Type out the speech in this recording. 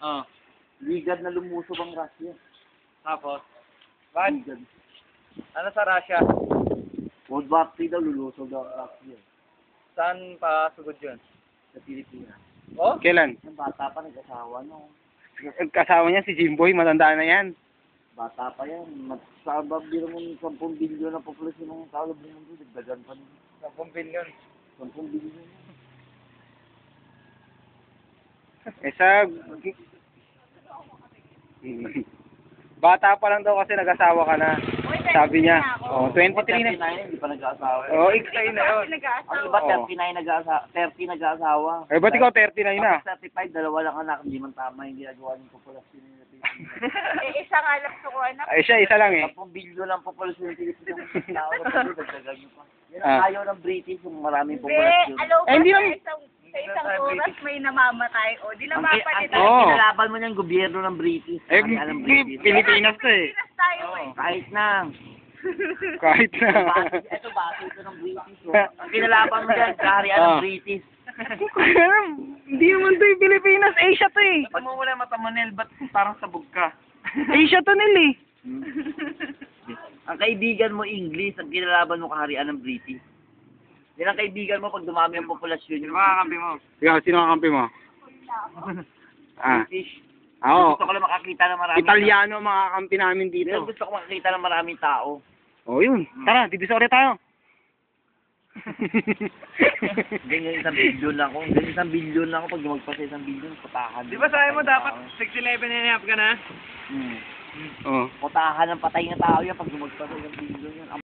Oo. Ligad na lumusob ang Russia. Tapos? Bakit? Ligad. Ano sa Russia? World War III daw lulusob daw ang Russia. Saan pa sugod yun? Sa Pilipinas. Oh? Kailan? Yung bata pa nag-asawa, no? Kasama niya si Jimboy, matanda na yan. Bata pa yan. Sabab din naman 10 bilyon na populasyon ng tao ng mundo. Dagdagan pa nila. 10 bilyon. 10 bilyon. Eh sa... Bata pa lang daw kasi nag-asawa ka na. Sabi niya. Oh, 23 na. 39, hindi pa nag-aasawa. Oh, excited na yun. Ang iba Oo. 39 nag-aasawa. 30 nag-aasawa. Eh, ba't ikaw 39 na? Tapos 35, dalawa lang anak. Hindi man tama yung ginagawa ng populasyon ng Pilipinas. Isa nga lang ko anak. Ay, siya, isa lang eh. 10 bilyon ang populasyon ng Pilipinas. Tao na po, dagdagan nyo pa. Yan Ah. ang ayaw ng British, yung maraming Hindi, populasyon. alaw Eh, ba hindi sa lang- isang oras may namamatay. O, di lang Ang mapalitan. Oo. kinalaban mo niyan, gobyerno ng British. Eh, Kaya ng British. Pilipinas to eh. Pinas tayo eh. Kahit na. Kahit na. Ito base ito ng British. Oh. Ang kinalaban mo dyan, kaharian ng Ah. British. Hindi naman to yung Pilipinas. Asia to eh. Ba't mo wala mata Manel? Ba't parang sabog ka? Asia to nil eh. Ang kaibigan mo English, ang kinalaban mo kaharian ng British. Yan ang kaibigan mo pag dumami ang populasyon. Sino makakampi mo? Ikaw, sino ang kampi mo? Ah. British. Ako. Gusto ko lang makakita ng maraming Italiano ang mga kampi namin Pero dito. gusto ko makakita ng maraming tao. Oh, yun. Tara, divisoria tayo. Ganyan 1 bilyon lang ako. Ganyan 1 bilyon lang ako pag lumagpas sa 1 bilyon, patahan. Di ba sabi mo dapat 6'11 and a half ka na? Hmm. Oh. Patahan ng patay na tao yan pag lumagpas sa 1 bilyon yan.